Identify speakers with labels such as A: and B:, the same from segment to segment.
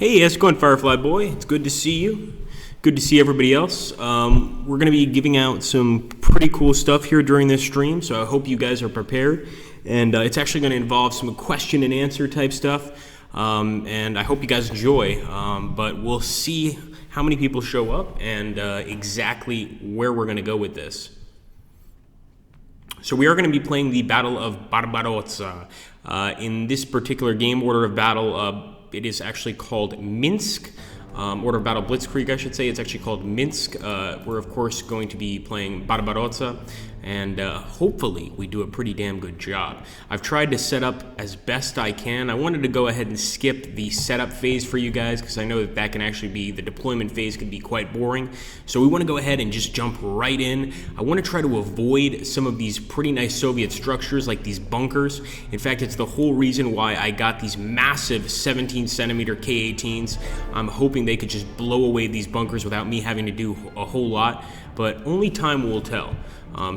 A: Hey, how's it going, Firefly Boy? It's good to see you. Good to see everybody else. We're going to be giving out some pretty cool stuff here during this stream, so I hope you guys are prepared. And it's actually going to involve some question and answer type stuff, and I hope you guys enjoy. But we'll see how many people show up and exactly where we're going to go with this. So we are going to be playing the Battle of Barbarossa. In this particular game, order of battle, it is actually called Minsk. Order of battle Blitzkrieg, I should say. It's actually called Minsk. We're, of course, going to be playing Barbarossa, and hopefully we do a pretty damn good job. I've tried to set up as best I can. I wanted to go ahead and skip the setup phase for you guys, because I know that can actually be, the deployment phase can be quite boring. So we want to go ahead and just jump right in. I want to try to avoid some of these pretty nice Soviet structures, like these bunkers. In fact, it's the whole reason why I got these massive 17-centimeter K-18s. I'm hoping they could just blow away these bunkers without me having to do a whole lot, but only time will tell.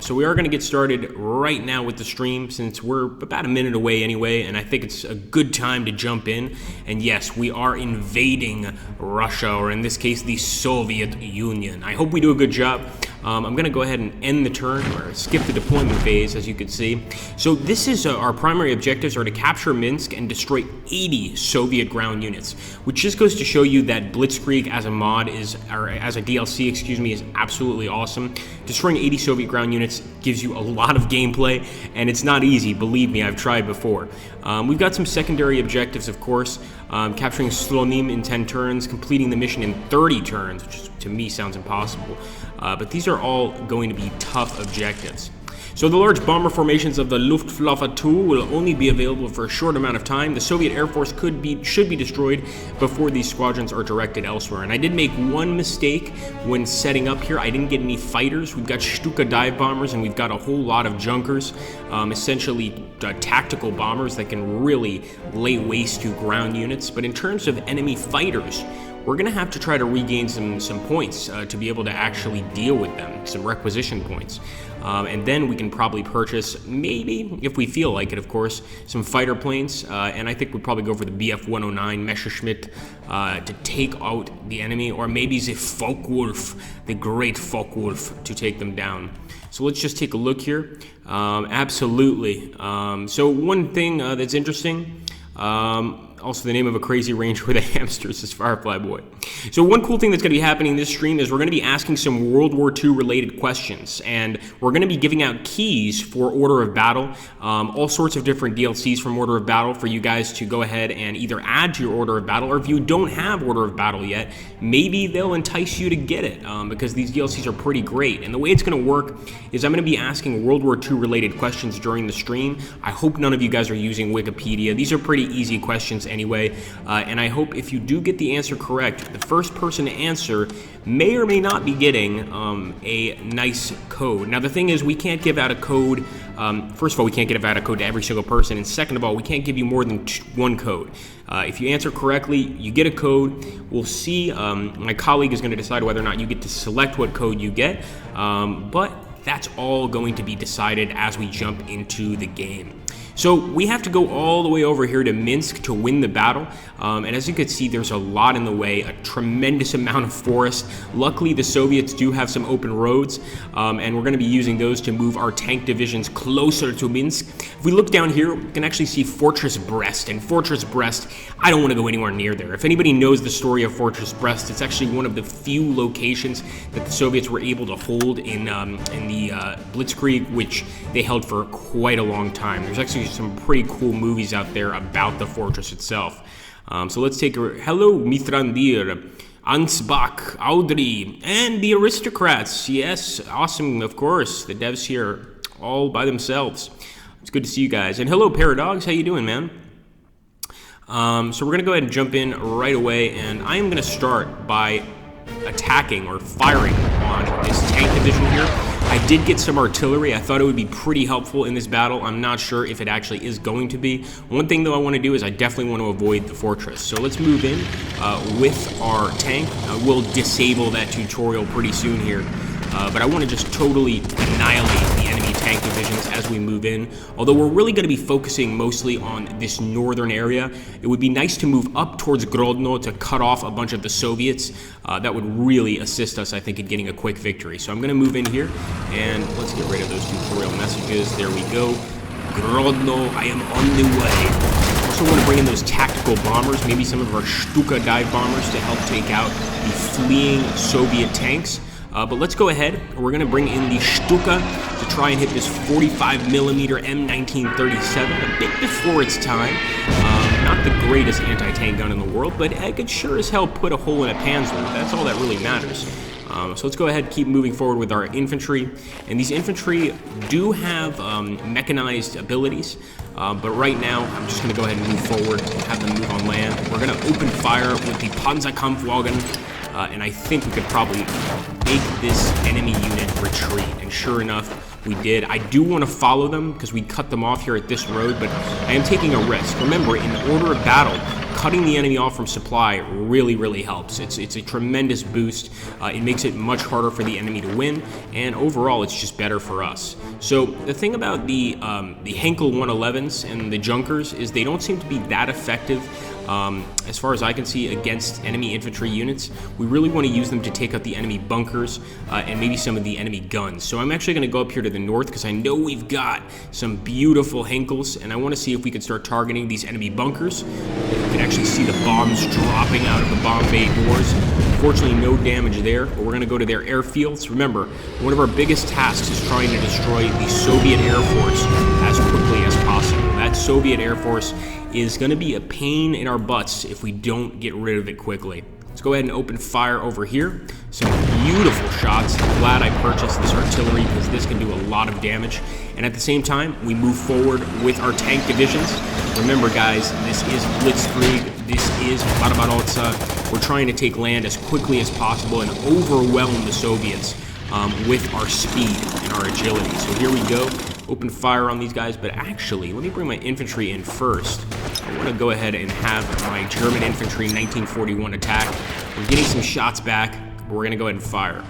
A: So we are going to get started right now with the stream, since we're about a minute away anyway, and I think it's a good time to jump in. And yes, we are invading Russia, or in this case, the Soviet Union. I hope we do a good job. I'm going to go ahead and end the turn, or skip the deployment phase, as you can see. So this is our primary objectives are to capture Minsk and destroy 80 Soviet ground units, which just goes to show you that Blitzkrieg as a mod or as a DLC, is absolutely awesome. Destroying 80 Soviet ground units gives you a lot of gameplay, and it's not easy, believe me, I've tried before. We've got some secondary objectives, of course. Capturing Slonim in 10 turns, completing the mission in 30 turns, which to me sounds impossible. But these are all going to be tough objectives. So the large bomber formations of the Luftwaffe 2 will only be available for a short amount of time. The Soviet Air Force should be destroyed before these squadrons are directed elsewhere. And I did make one mistake when setting up here. I didn't get any fighters. We've got Stuka dive bombers, and we've got a whole lot of junkers, essentially tactical bombers that can really lay waste to ground units. But in terms of enemy fighters, we're going to have to try to regain some points to be able to actually deal with them, some requisition points. And then we can probably purchase, maybe, if we feel like it, of course, some fighter planes. And I think we'd probably go for the Bf-109 Messerschmitt to take out the enemy, or maybe the Focke-Wulf, the great Focke-Wulf, to take them down. So let's just take a look here. Absolutely. So one thing that's interesting, also the name of a crazy range with the hamsters is Firefly Boy. So one cool thing that's going to be happening in this stream is we're going to be asking some World War II related questions, and we're going to be giving out keys for Order of Battle, all sorts of different DLCs from Order of Battle for you guys to go ahead and either add to your Order of Battle, or if you don't have Order of Battle yet, maybe they'll entice you to get it, because these DLCs are pretty great. And the way it's going to work is I'm going to be asking World War II related questions during the stream. I hope none of you guys are using Wikipedia. These are pretty easy questions anyway, and I hope if you do get the answer correct, the first person to answer may or may not be getting a nice code. Now the thing is, we can't give out a code. First of all, we can't give out a code to every single person, and second of all, we can't give you more than one code. If you answer correctly, you get a code. We'll see. My colleague is going to decide whether or not you get to select what code you get, but that's all going to be decided as we jump into the game. So we have to go all the way over here to Minsk to win the battle, and as you can see, there's a lot in the way, a tremendous amount of forest. Luckily, the Soviets do have some open roads, and we're going to be using those to move our tank divisions closer to Minsk. If we look down here, we can actually see Fortress Brest, and Fortress Brest, I don't want to go anywhere near there. If anybody knows the story of Fortress Brest, it's actually one of the few locations that the Soviets were able to hold in the Blitzkrieg, which they held for quite a long time. There's actually some pretty cool movies out there about the fortress itself. So let's take a hello, Mithrandir, Ansbach, Audrey, and the aristocrats. Yes, awesome, of course. The devs here all by themselves. It's good to see you guys. And hello, Paradogs. How you doing, man? So we're going to go ahead and jump in right away, and I am going to start by attacking or firing on this tank division here. I did get some artillery. I thought it would be pretty helpful in this battle. I'm not sure if it actually is going to be. One thing, though, I want to do is I definitely want to avoid the fortress. So let's move in with our tank. We'll disable that tutorial pretty soon here. But I want to just totally annihilate the enemy tank tank divisions as we move in. Although we're really going to be focusing mostly on this northern area, it would be nice to move up towards Grodno to cut off a bunch of the Soviets. That would really assist us, I think, in getting a quick victory. So I'm going to move in here, and let's get rid of those tutorial messages. There we go. Grodno, I am on the way. Also want to bring in those tactical bombers, maybe some of our Stuka dive bombers to help take out the fleeing Soviet tanks. But let's go ahead. We're going to bring in the Stuka to try and hit this 45mm M1937 a bit before its time. Not the greatest anti-tank gun in the world, but it could sure as hell put a hole in a Panzer. That's all that really matters. So let's go ahead and keep moving forward with our infantry. And these infantry do have mechanized abilities, but right now I'm just going to go ahead and move forward and have them move on land. We're going to open fire with the Panzerkampfwagen, and I think we could probably make this enemy unit retreat. And sure enough, we did. I do want to follow them because we cut them off here at this road, but I am taking a risk. Remember, in order of battle, cutting the enemy off from supply really, really helps. It's a tremendous boost. It makes it much harder for the enemy to win, and overall, it's just better for us. So the thing about the Henkel 111s and the Junkers is they don't seem to be that effective. As far as I can see, against enemy infantry units. We really want to use them to take out the enemy bunkers and maybe some of the enemy guns. So I'm actually going to go up here to the north because I know we've got some beautiful Henkels, and I want to see if we can start targeting these enemy bunkers. You can actually see the bombs dropping out of the bomb bay doors. Unfortunately, no damage there, but we're going to go to their airfields. Remember, one of our biggest tasks is trying to destroy the Soviet Air Force as quickly as possible. That Soviet Air Force is going to be a pain in our butts if we don't get rid of it quickly. Let's go ahead and open fire over here. Some beautiful shots. I'm glad I purchased this artillery because this can do a lot of damage. And at the same time, we move forward with our tank divisions. Remember, guys, this is Blitzkrieg. This is Barbarossa. We're trying to take land as quickly as possible and overwhelm the Soviets with our speed and our agility. So here we go. Open fire on these guys, but actually, let me bring my infantry in first. I want to go ahead and have my German infantry 1941 attack. We're getting some shots back, but we're going to go ahead and fire.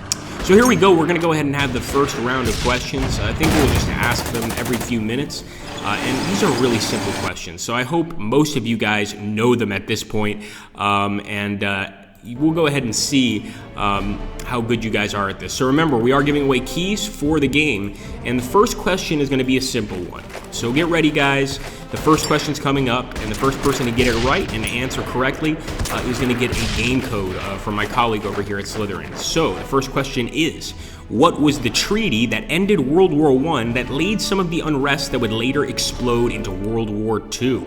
A: So here we go. We're going to go ahead and have the first round of questions. I think we'll just ask them every few minutes, and these are really simple questions. So I hope most of you guys know them at this point, we'll go ahead and see how good you guys are at this. So remember, we are giving away keys for the game, and the first question is going to be a simple one. So get ready, guys. The first question's coming up, and the first person to get it right and answer correctly is going to get a game code from my colleague over here at Slytherin. So the first question is, what was the treaty that ended World War I that laid some of the unrest that would later explode into World War II?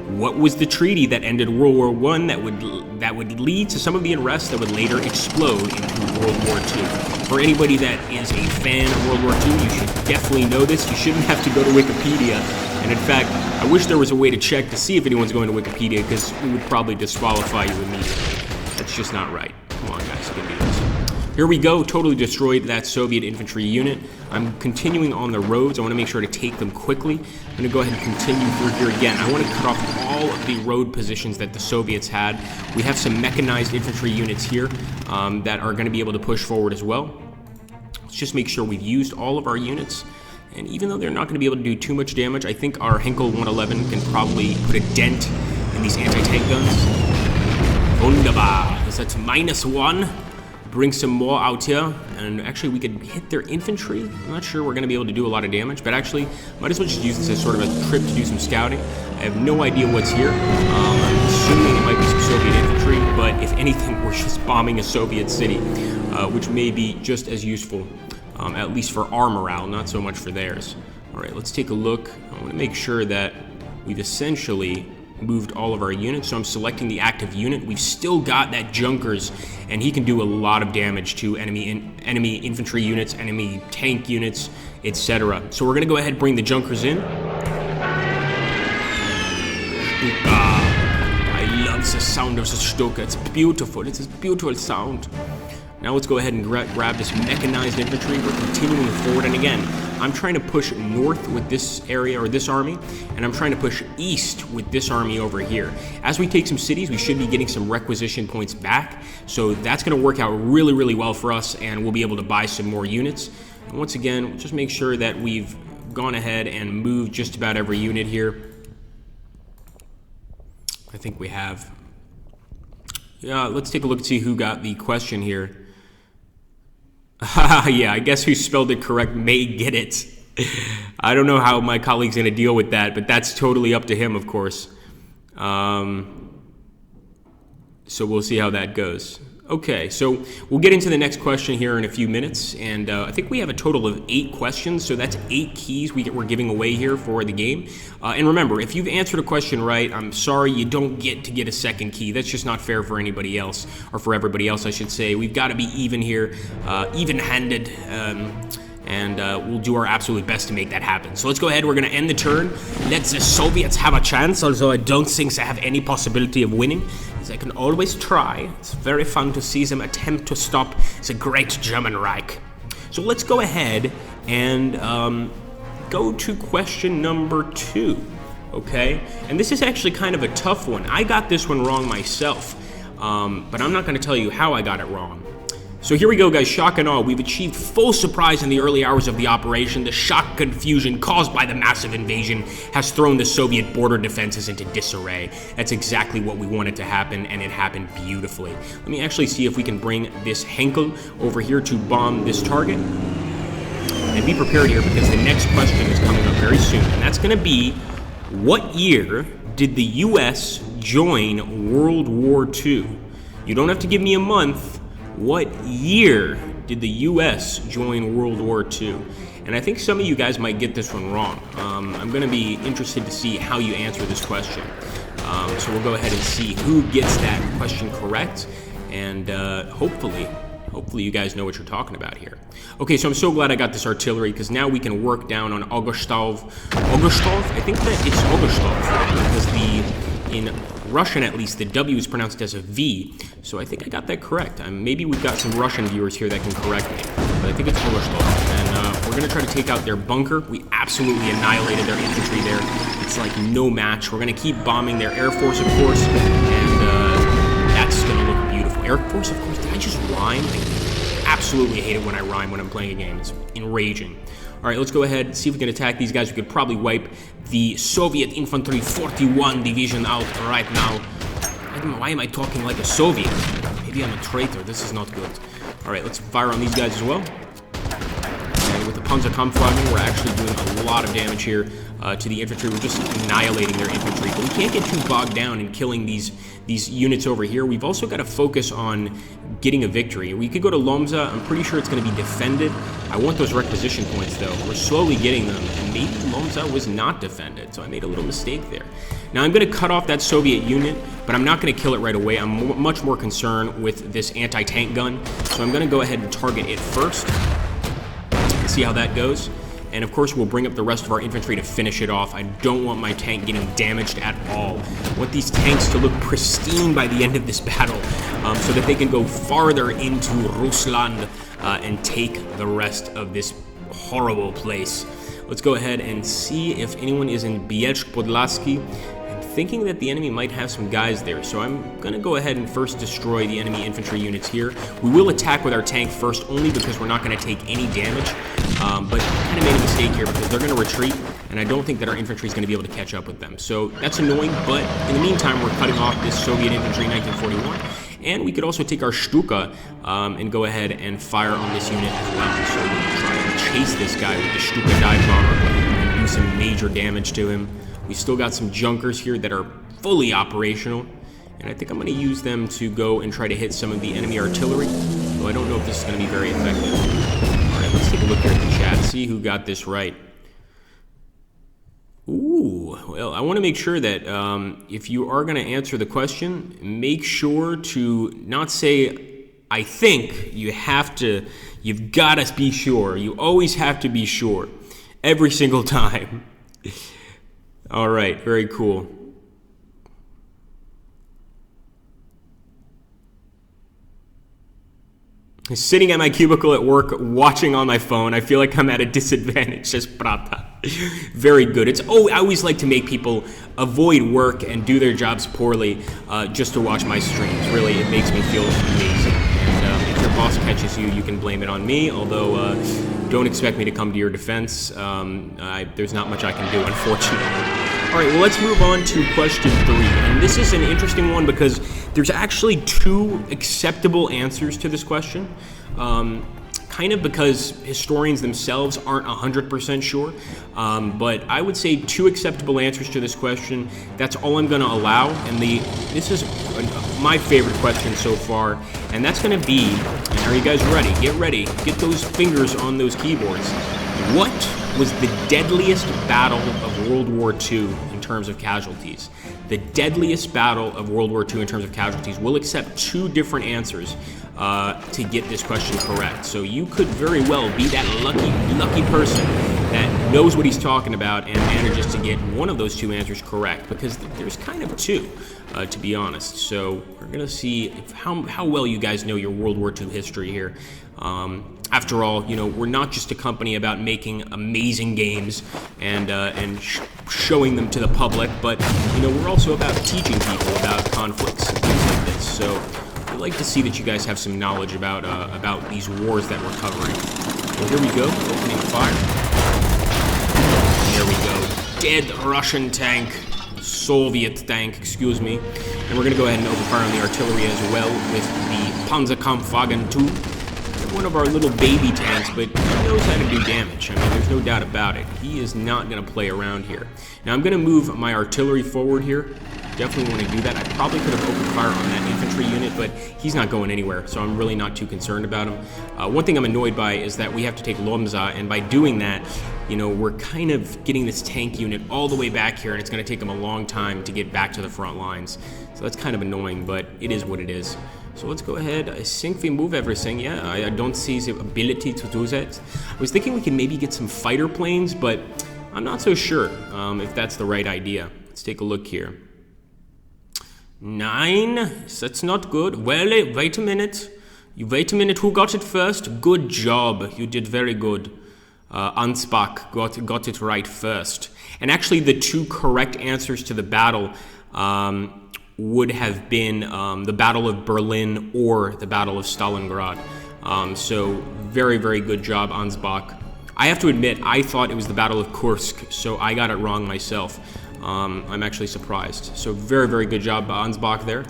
A: What was the treaty that ended World War I that would lead to some of the unrest that would later explode into World War II? For anybody that is a fan of World War II, you should definitely know this. You shouldn't have to go to Wikipedia. And in fact, I wish there was a way to check to see if anyone's going to Wikipedia, because we would probably disqualify you immediately. That's just not right. Come on, guys, give me this. Here we go, totally destroyed that Soviet infantry unit. I'm continuing on the roads. I want to make sure to take them quickly. I'm going to go ahead and continue through here again. I want to cut off all of the road positions that the Soviets had. We have some mechanized infantry units here that are going to be able to push forward as well. Let's just make sure we've used all of our units. And even though they're not going to be able to do too much damage, I think our Henkel 111 can probably put a dent in these anti-tank guns. Wunderbar. That's -1. Bring some more out here, and actually we could hit their infantry. I'm not sure we're going to be able to do a lot of damage, but actually might as well just use this as sort of a trip to do some scouting. I have no idea what's here. I'm assuming it might be some Soviet infantry, but if anything, we're just bombing a Soviet city, which may be just as useful, at least for our morale, not so much for theirs. All right, let's take a look. I want to make sure that we've essentially moved all of our units, so I'm selecting the active unit. We've still got that Junkers, and he can do a lot of damage to enemy infantry units, enemy tank units, etc. So we're going to go ahead and bring the Junkers in. I love the sound of the Stuka. It's beautiful. It's a beautiful sound. Now let's go ahead and grab this mechanized infantry. We're continuing forward, and again, I'm trying to push north with this area, or this army, and I'm trying to push east with this army over here. As we take some cities, we should be getting some requisition points back, so that's going to work out really, really well for us, and we'll be able to buy some more units. And once again, just make sure that we've gone ahead and moved just about every unit here. I think we have. Yeah, let's take a look and see who got the question here. Yeah, I guess who spelled it correct may get it. I don't know how my colleague's going to deal with that, but that's totally up to him, of course. So we'll see how that goes. Okay, so we'll get into the next question here in a few minutes, and I think we have a total of 8 questions, so that's 8 keys we're giving away here for the game. And remember, if you've answered a question right, I'm sorry, you don't get to get a second key. That's just not fair for anybody else, or for everybody else, I should say. We've got to be even here, even-handed, and we'll do our absolute best to make that happen. So let's go ahead, we're going to end the turn. Let the Soviets have a chance, although I don't think they have any possibility of winning. They can always try. It's very fun to see them attempt to stop the great German Reich. So let's go ahead and go to question number 2, okay? And this is actually kind of a tough one. I got this one wrong myself, but I'm not going to tell you how I got it wrong. So here we go, guys. Shock and awe. We've achieved full surprise in the early hours of the operation. The shock confusion caused by the massive invasion has thrown the Soviet border defenses into disarray. That's exactly what we wanted to happen, and it happened beautifully. Let me actually see if we can bring this Henkel over here to bomb this target. And be prepared here, because the next question is coming up very soon, and that's going to be, what year did the U.S. join World War II? You don't have to give me a month. What year did the U.S. join World War II? And I think some of you guys might get this one wrong. I'm going to be interested to see how you answer this question. So we'll go ahead and see who gets that question correct. And hopefully you guys know what you're talking about here. Okay, so I'm so glad I got this artillery, because now we can work down on Augustov. Augustov? I think that it's Augustov, because in Russian, at least, the W is pronounced as a V, so I think I got that correct. Maybe we've got some Russian viewers here that can correct me, but I think it's Augustov. And we're going to try to take out their bunker. We absolutely annihilated their infantry there. It's like no match. We're going to keep bombing their Air Force, of course, and that's going to look beautiful. Air Force, of course. Did I just rhyme? I absolutely hate it when I rhyme when I'm playing a game. It's enraging. All right, let's go ahead and see if we can attack these guys. We could probably wipe the Soviet Infantry 41 Division out right now. I don't know, why am I talking like a Soviet? Maybe I'm a traitor. This is not good. All right, let's fire on these guys as well. And with the Panzerkampfwagen, we're actually doing a lot of damage here to the infantry. We're just annihilating their infantry. But we can't get too bogged down in killing these units over here. We've also got to focus on getting a victory. We could go to Lomza. I'm pretty sure it's going to be defended. I want those requisition points, though. We're slowly getting them, and maybe Lomza was not defended, so I made a little mistake there. Now, I'm going to cut off that Soviet unit, but I'm not going to kill it right away. I'm much more concerned with this anti-tank gun, so I'm going to go ahead and target it first and see how that goes. And of course, we'll bring up the rest of our infantry to finish it off. I don't want my tank getting damaged at all. I want these tanks to look pristine by the end of this battle, so that they can go farther into Rusland and take the rest of this horrible place. Let's go ahead and see if anyone is in Bielsk-Podlaski. I'm thinking that the enemy might have some guys there, so I'm going to go ahead and first destroy the enemy infantry units here. We will attack with our tank first, only because we're not going to take any damage. But I kind of made a mistake here, because they're going to retreat, and I don't think that our infantry is going to be able to catch up with them. So that's annoying, but in the meantime, we're cutting off this Soviet infantry 1941. And we could also take our Stuka and go ahead and fire on this unit as well. So we'll try and chase this guy with the Stuka dive bomber and do some major damage to him. We still got some Junkers here that are fully operational, and I think I'm going to use them to go and try to hit some of the enemy artillery, though I don't know if this is going to be very effective. All right, let's take a look here at the chat, see who got this right. Ooh, well, I want to make sure that if you are going to answer the question, make sure to not say, I think. You've got to be sure. You always have to be sure. Every single time. All right, very cool. Sitting at my cubicle at work, watching on my phone. I feel like I'm at a disadvantage, says Prata. Very good. I always like to make people avoid work and do their jobs poorly just to watch my streams. Really, it makes me feel amazing. And if you're boss catches you, you can blame it on me, although don't expect me to come to your defense. There's not much I can do, unfortunately. All right, well, let's move on to question 3. And this is an interesting one because there's actually 2 acceptable answers to this question. Kind of because historians themselves aren't 100% sure. But I would say 2 acceptable answers to this question. That's all I'm going to allow. And this is my favorite question so far. And that's going to be, and are you guys ready? Get ready. Get those fingers on those keyboards. What was the deadliest battle of World War II in terms of casualties? The deadliest battle of World War II in terms of casualties. We'll accept 2 different answers to get this question correct. So you could very well be that lucky person that knows what he's talking about and manages to get one of those 2 answers correct, because there's kind of 2, to be honest. So we're going to see how well you guys know your World War II history here. After all, you know, we're not just a company about making amazing games and showing them to the public, but, you know, we're also about teaching people about conflicts and things like this. So I'd like to see that you guys have some knowledge about these wars that we're covering. So here we go, opening fire. There we go. Dead Russian tank. Soviet tank, excuse me. And we're going to go ahead and open fire on the artillery as well with the Panzerkampfwagen 2. One of our little baby tanks, but he knows how to do damage. I mean, there's no doubt about it. He is not going to play around here. Now, I'm going to move my artillery forward here. Definitely want to do that. I probably could have opened fire on that infantry unit, but he's not going anywhere, so I'm really not too concerned about him. One thing I'm annoyed by is that we have to take Lomza, and by doing that, you know, we're kind of getting this tank unit all the way back here, and it's going to take them a long time to get back to the front lines. So that's kind of annoying, but it is what it is. So let's go ahead. I think we move everything. Yeah, I don't see the ability to do that. I was thinking we could maybe get some fighter planes, but I'm not so sure if that's the right idea. Let's take a look here. 9, that's not good. Well, wait a minute. You wait a minute. Who got it first? Good job. You did very good. Ansbach got it right first. And actually, the 2 correct answers to the battle would have been the Battle of Berlin or the Battle of Stalingrad. So very, very good job, Ansbach. I have to admit, I thought it was the Battle of Kursk, so I got it wrong myself. I'm actually surprised. So very, very good job, Ansbach there.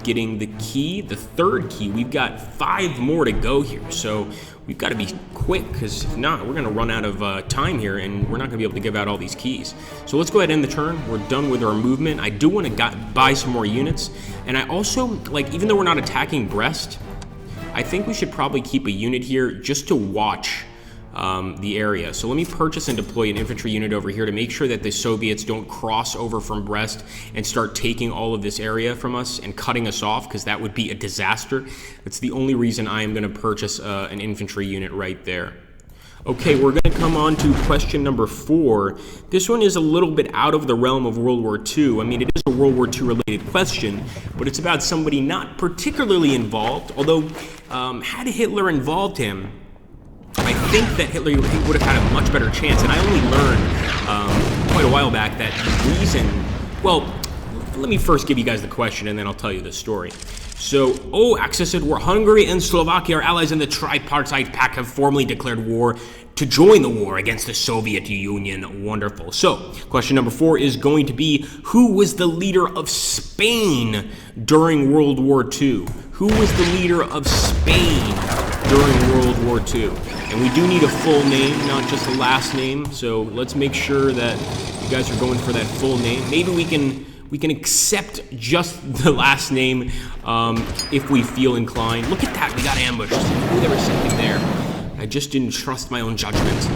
A: Getting the key, the 3rd key. We've got 5 more to go here, so we've got to be quick, because if not, we're going to run out of time here, and we're not going to be able to give out all these keys. So let's go ahead and end the turn. We're done with our movement. I do want to buy some more units, and I also, like, even though we're not attacking Brest, I think we should probably keep a unit here just to watch the area. So let me purchase and deploy an infantry unit over here to make sure that the Soviets don't cross over from Brest and start taking all of this area from us and cutting us off, because that would be a disaster. That's the only reason I am going to purchase an infantry unit right there. Okay, we're going to come on to question number 4. This one is a little bit out of the realm of World War II. I mean, it is a World War II related question, but it's about somebody not particularly involved, although had Hitler involved him, I think that Hitler would have had a much better chance. And I only learned quite a while back that the reason... Well, let me first give you guys the question, and then I'll tell you the story. So, Axis at war. Hungary and Slovakia are allies in the tripartite pact have formally declared war to join the war against the Soviet Union. Wonderful. So, question number 4 is going to be, who was the leader of Spain during World War II? Who was the leader of Spain during World War II? And we do need a full name, not just a last name. So let's make sure that you guys are going for that full name. Maybe we can accept just the last name if we feel inclined. Look at that, we got ambushed. Ooh, there was something there. I just didn't trust my own judgment.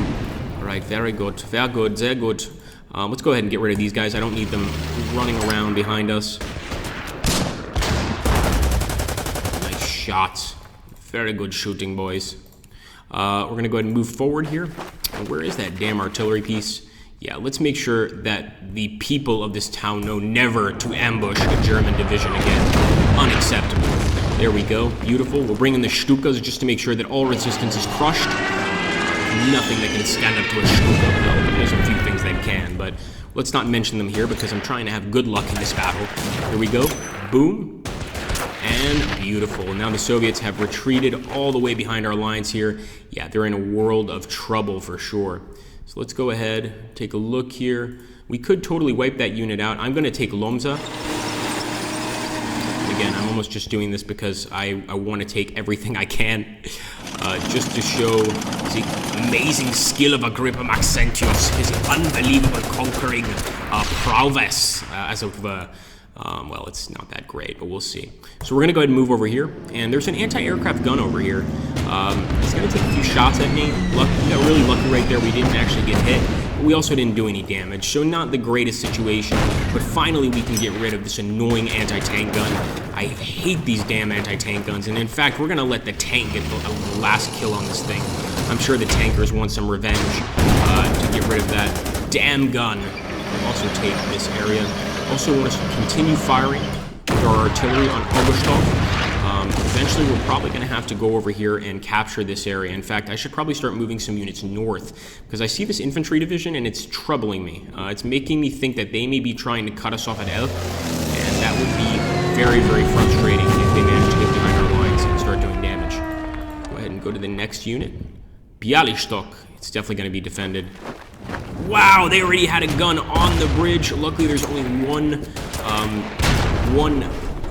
A: All right, very good, very good, very good. Let's go ahead and get rid of these guys. I don't need them running around behind us. Nice shots. Very good shooting, boys. We're going to go ahead and move forward here. Where is that damn artillery piece? Yeah, let's make sure that the people of this town know never to ambush a German division again. Unacceptable. There we go. Beautiful. We're bringing the Stukas just to make sure that all resistance is crushed. Nothing that can stand up to a Stuka. Well, there's a few things that can, but let's not mention them here because I'm trying to have good luck in this battle. Here we go. Boom. And beautiful. Now the Soviets have retreated all the way behind our lines here. Yeah, they're in a world of trouble for sure. So let's go ahead, take a look here. We could totally wipe that unit out. I'm going to take Lomza. Again, I'm almost just doing this because I want to take everything I can, just to show the amazing skill of Agrippa Maxentius, his unbelievable conquering prowess as of, well, it's not that great, but we'll see. So we're going to go ahead and move over here, and there's an anti-aircraft gun over here. It's going to take a few shots at me. We got really lucky right there. We didn't actually get hit. We also didn't do any damage, so not the greatest situation, but finally we can get rid of this annoying anti-tank gun. I hate these damn anti-tank guns, and in fact, we're going to let the tank get the last kill on this thing. I'm sure the tankers want some revenge to get rid of that damn gun. We'll also take this area. Also want to continue firing with our artillery on Oberstdorf. Eventually, we're probably going to have to go over here and capture this area. In fact, I should probably start moving some units north because I see this infantry division and it's troubling me. It's making me think that they may be trying to cut us off at Elf, and that would be very, very frustrating if they manage to get behind our lines and start doing damage. Go ahead and go to the next unit. Bialystok. It's definitely going to be defended. Wow, they already had a gun on the bridge. Luckily, there's only one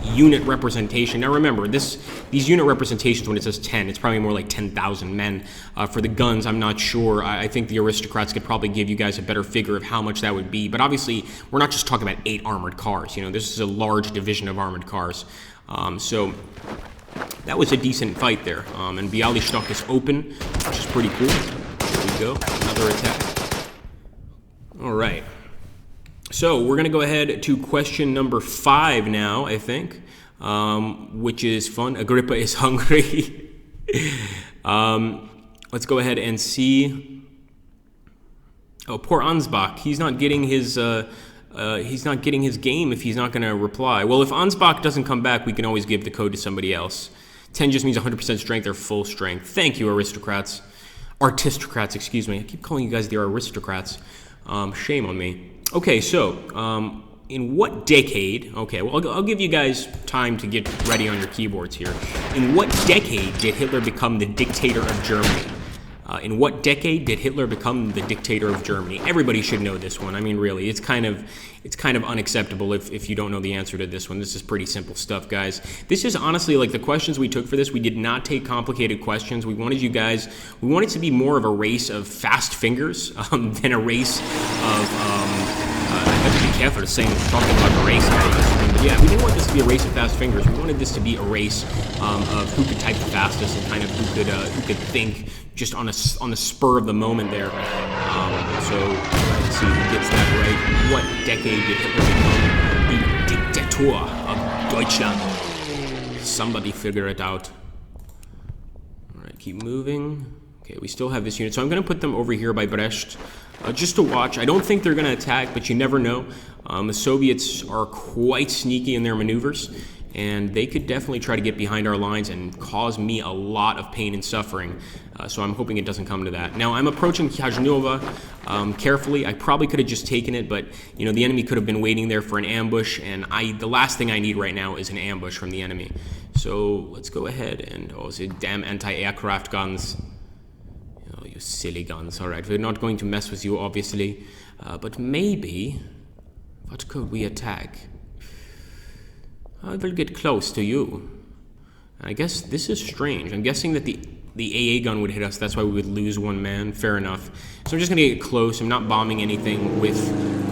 A: unit representation. Now remember, these unit representations, when it says 10, it's probably more like 10,000 men. For the guns, I'm not sure. I think the aristocrats could probably give you guys a better figure of how much that would be. But obviously, we're not just talking about 8 armored cars. You know, this is a large division of armored cars. So that was a decent fight there. And Bialystok is open, which is pretty cool. There we go, another attack. All right. So we're going to go ahead to question number 5 now, I think, which is fun. Agrippa is hungry. Let's go ahead and see. Oh, poor Ansbach. He's not getting his game if he's not going to reply. Well, if Ansbach doesn't come back, we can always give the code to somebody else. 10 just means 100% strength or full strength. Thank you, aristocrats. Artistocrats, excuse me. I keep calling you guys the aristocrats. Shame on me. Okay, so in what decade, okay, well, I'll give you guys time to get ready on your keyboards here. In what decade did Hitler become the dictator of Germany? In what decade did Hitler become the dictator of Germany? Everybody should know this one. I mean, really, it's kind of unacceptable if you don't know the answer to this one. This is pretty simple stuff, guys. This is honestly, like, the questions we took for this, we did not take complicated questions. We wanted it to be more of a race of fast fingers than a race of, I have to be careful talking about a race. But yeah, we didn't want this to be a race of fast fingers. We wanted this to be a race of who could type the fastest and kind of who could think just on the spur of the moment there. So let's see who gets that right. What decade did Hitler become the dictator of Deutschland? Somebody figure it out. All right, keep moving. Okay, we still have this unit, so I'm going to put them over here by Brest. Just to watch. I don't think they're going to attack, but you never know. The Soviets are quite sneaky in their maneuvers, and they could definitely try to get behind our lines and cause me a lot of pain and suffering. So I'm hoping it doesn't come to that. Now, I'm approaching Kajnova carefully. I probably could have just taken it, but you know, the enemy could have been waiting there for an ambush, and the last thing I need right now is an ambush from the enemy. So let's go ahead and, oh, the damn anti-aircraft guns. Oh, you silly guns. All right, we're not going to mess with you, obviously. But maybe, what could we attack? I will get close to you. I guess this is strange. I'm guessing that the AA gun would hit us. That's why we would lose one man. Fair enough. So I'm just going to get close. I'm not bombing anything with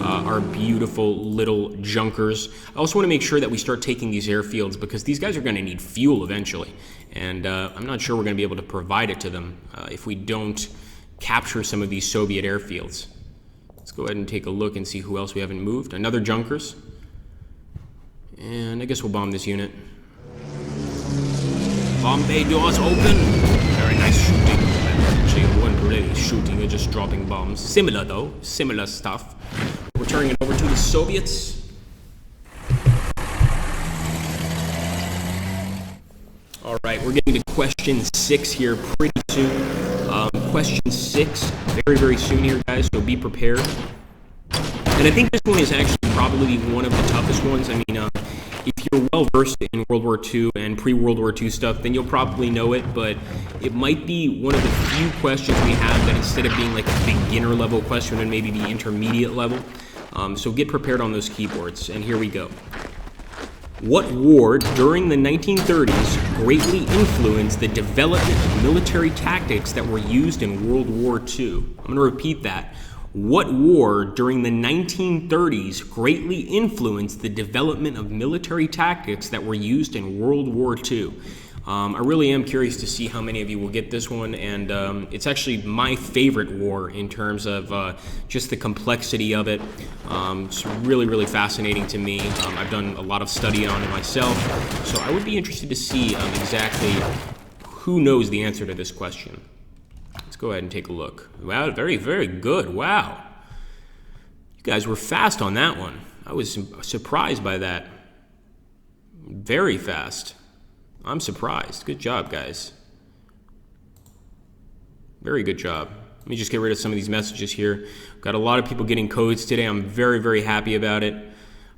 A: our beautiful little junkers. I also want to make sure that we start taking these airfields because these guys are going to need fuel eventually. And I'm not sure we're going to be able to provide it to them if we don't capture some of these Soviet airfields. Let's go ahead and take a look and see who else we haven't moved. Another junkers. And I guess we'll bomb this unit. Bomb bay doors open. Very nice shooting. Actually, it wasn't really shooting, it's just dropping bombs. Similar though, similar stuff. We're turning it over to the Soviets. All right, we're getting to question 6 here pretty soon. Question 6, very, very soon here, guys, so be prepared. And I think this one is actually probably one of the toughest ones. I mean, if you're well versed in World War II and pre-World War II stuff, then you'll probably know it, but it might be one of the few questions we have that instead of being like a beginner level question would maybe be intermediate level. So get prepared on those keyboards, and here we go. What war during the 1930s greatly influenced the development of military tactics that were used in World War II? I'm going to repeat that. What war during the 1930s greatly influenced the development of military tactics that were used in World War II? I really am curious to see how many of you will get this one, and it's actually my favorite war in terms of just the complexity of it. It's really, really fascinating to me. I've done a lot of study on it myself, so I would be interested to see exactly who knows the answer to this question. Let's go ahead and take a look. Wow, very, very good. Wow. You guys were fast on that one. I was surprised by that. Very fast. I'm surprised. Good job, guys. Very good job. Let me just get rid of some of these messages here. Got a lot of people getting codes today. I'm very, very happy about it.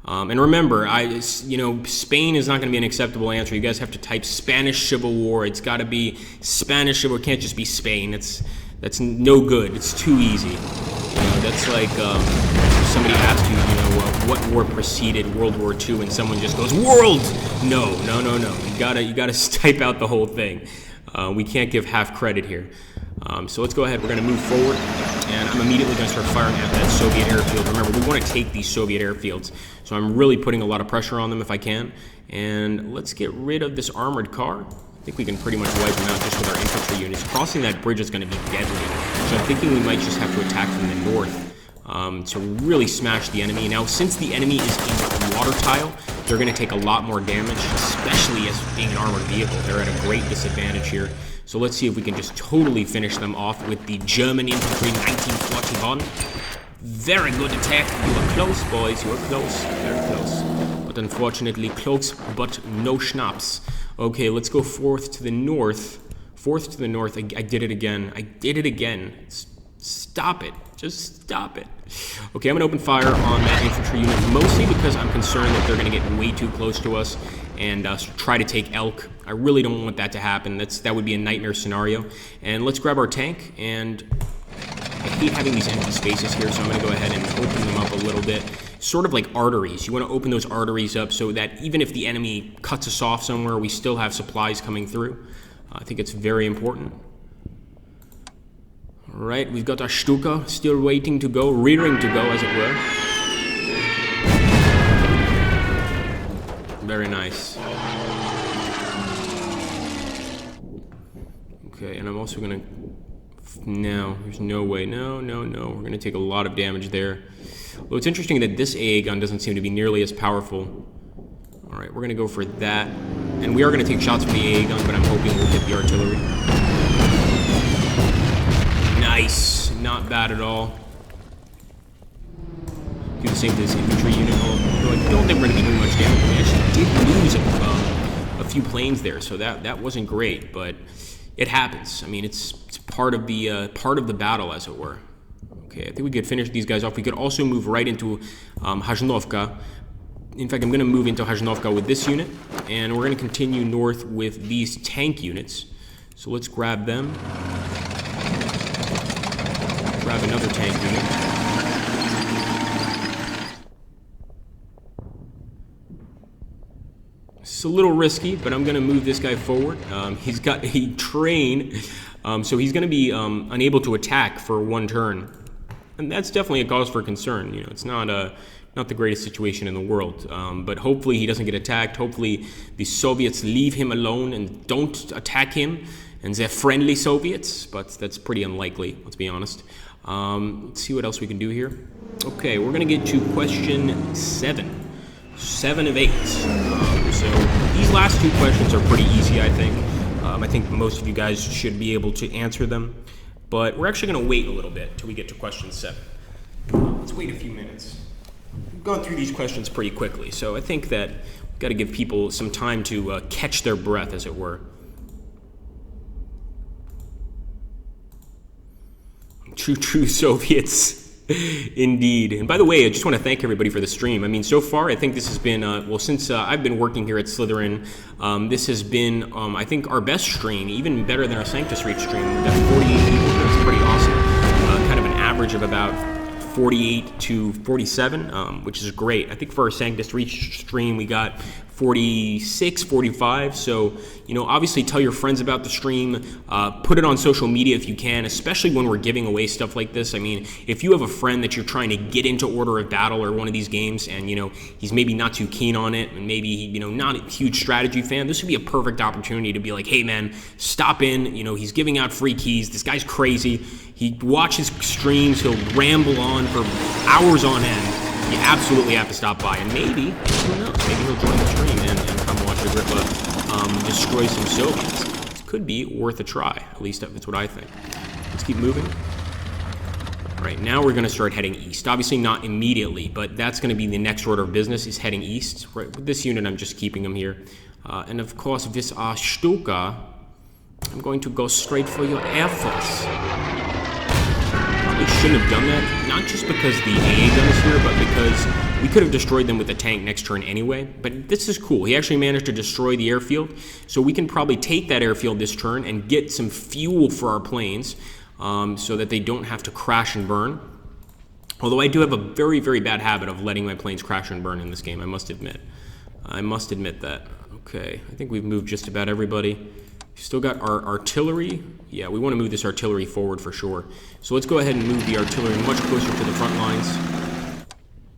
A: And remember, Spain is not going to be an acceptable answer. You guys have to type Spanish Civil War. It's got to be Spanish Civil War. It can't just be Spain. That's no good. It's too easy. That's like somebody asked you, what war preceded World War II, and someone just goes, world! No. You gotta type out the whole thing. We can't give half credit here. So let's go ahead. We're going to move forward, and I'm immediately going to start firing at that Soviet airfield. Remember, we want to take these Soviet airfields, so I'm really putting a lot of pressure on them if I can. And let's get rid of this armored car. I think we can pretty much wipe them out just with our infantry units. Crossing that bridge is going to be deadly, so I'm thinking we might just have to attack from the north to really smash the enemy. Now, since the enemy is in water tile, they're going to take a lot more damage, especially as being an armored vehicle. They're at a great disadvantage here. So let's see if we can just totally finish them off with the German infantry 1941. Very good attack. You were close, boys. You were close. Very close. But unfortunately, close, but no schnapps. Okay, let's go fourth to the north. Fourth to the north. I did it again. I did it again. Stop it. Just stop it. Okay, I'm going to open fire on that infantry unit, mostly because I'm concerned that they're going to get way too close to us and try to take Elk. I really don't want that to happen. That would be a nightmare scenario. And let's grab our tank, and I hate having these empty spaces here, so I'm going to go ahead and open them up a little bit. Sort of like arteries. You want to open those arteries up so that even if the enemy cuts us off somewhere, we still have supplies coming through. I think it's very important. All right, we've got our Stuka still waiting to go, rearing to go, as it were. Very nice. Okay, and I'm also going to... No, there's no way. No. We're going to take a lot of damage there. Well, it's interesting that this AA gun doesn't seem to be nearly as powerful. All right, we're going to go for that. And we are going to take shots from the AA gun, but I'm hoping we'll hit the artillery. Nice. Not bad at all. Do the same to this infantry unit. Although I don't think we're going to be doing much damage. We actually did lose a few planes there, so that wasn't great, but it happens. I mean, it's part of the battle, as it were. Okay, I think we could finish these guys off. We could also move right into Hajnovka. In fact, I'm going to move into Hajnovka with this unit, and we're going to continue north with these tank units. So let's grab them. Grab another tank unit. It's a little risky, but I'm going to move this guy forward. He's got a train, so he's going to be unable to attack for one turn. And that's definitely a cause for concern. It's not the greatest situation in the world. But hopefully he doesn't get attacked. Hopefully the Soviets leave him alone and don't attack him. And they're friendly Soviets, but that's pretty unlikely, let's be honest. Let's see what else we can do here. Okay, we're going to get to question 7. 7 of 8. So these last two questions are pretty easy, I think. I think most of you guys should be able to answer them. But we're actually going to wait a little bit till we get to question 7. Let's wait a few minutes. We've gone through these questions pretty quickly, so I think that we've got to give people some time to catch their breath, as it were. True Soviets. Indeed. And by the way, I just want to thank everybody for the stream. I mean, so far, I think this has been, well, since I've been working here at Slytherin, this has been, I think, our best stream, even better than our Sanctus Reach stream. We've got 48 people. That's pretty awesome. Kind of an average of about 48 to 47, which is great. I think for our Sanctus Reach stream, we got 46, 45. So, you know, obviously tell your friends about the stream. Put it on social media if you can, especially when we're giving away stuff like this. I mean, if you have a friend that you're trying to get into Order of Battle or one of these games and, you know, he's maybe not too keen on it and maybe, you know, not a huge strategy fan, this would be a perfect opportunity to be like, hey, man, stop in. You know, he's giving out free keys. This guy's crazy. He watches streams. He'll ramble on for hours on end. You absolutely have to stop by, and maybe, who knows, maybe he'll join the stream and come watch Agrippa destroy some Soviets. This could be worth a try, at least that's what I think. Let's keep moving. All right, now we're going to start heading east. Obviously not immediately, but that's going to be the next order of business, is heading east. Right, with this unit, I'm just keeping them here. And of course, with this Stuka, I'm going to go straight for your Air Force. We shouldn't have done that, not just because the AA gun is here, but because we could have destroyed them with the tank next turn anyway. But this is cool. He actually managed to destroy the airfield, so we can probably take that airfield this turn and get some fuel for our planes so that they don't have to crash and burn. Although I do have a very, very bad habit of letting my planes crash and burn in this game, I must admit. I must admit that. Okay, I think we've moved just about everybody. Still got our artillery. Yeah, we want to move this artillery forward for sure. So let's go ahead and move the artillery much closer to the front lines.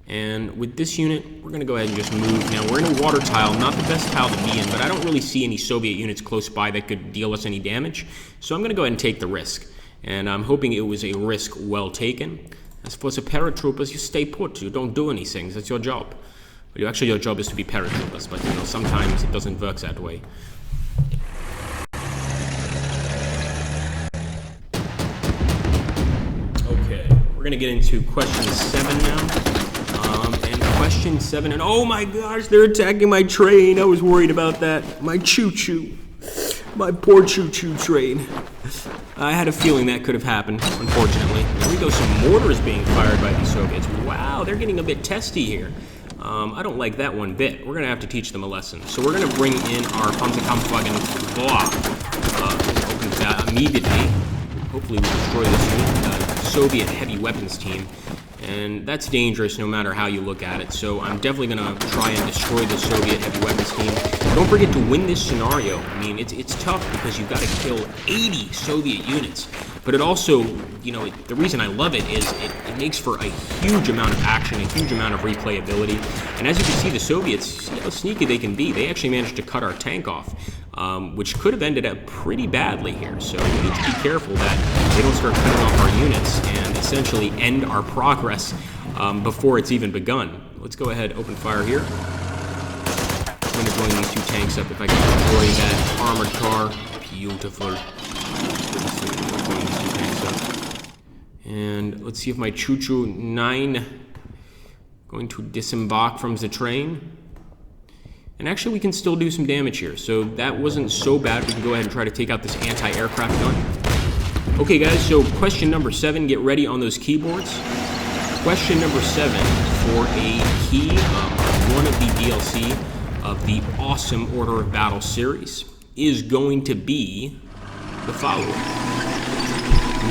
A: And with this unit, we're going to go ahead and just move. Now, we're in a water tile, not the best tile to be in, but I don't really see any Soviet units close by that could deal us any damage. So I'm going to go ahead and take the risk. And I'm hoping it was a risk well taken. As for the paratroopers, you stay put. You don't do anything. That's your job. But actually, your job is to be paratroopers, but, you know, sometimes it doesn't work that way. We're going to get into question 7 now. And question 7, and oh my gosh, they're attacking my train. I was worried about that. My choo-choo. My poor choo-choo train. I had a feeling that could have happened, unfortunately. There we go, some mortars being fired by these Soviets. Wow, they're getting a bit testy here. I don't like that one bit. We're going to have to teach them a lesson. So we're going to bring in our Panzerkampfwagen 4. Open that immediately. Hopefully we destroy this unit. Soviet heavy weapons team, and that's dangerous no matter how you look at it. So I'm definitely going to try and destroy the Soviet heavy weapons team. Don't forget to win this scenario. I mean, it's tough because you've got to kill 80 Soviet units, but it also, you know, the reason I love it is it makes for a huge amount of action, a huge amount of replayability. And as you can see, the Soviets, see how sneaky they can be. They actually managed to cut our tank off, which could have ended up pretty badly here. So we need to be careful that they don't start cutting off our units and essentially end our progress before it's even begun. Let's go ahead, open fire here. I'm going to join these two tanks up if I can destroy that armored car. Beautiful. And let's see if my Choo-Choo 9 going to disembark from the train. And actually we can still do some damage here, so that wasn't so bad. We can go ahead and try to take out this anti-aircraft gun. Okay guys, so question number 7, get ready on those keyboards. Question number 7 for a key, one of the DLC of the awesome Order of Battle series is going to be the following.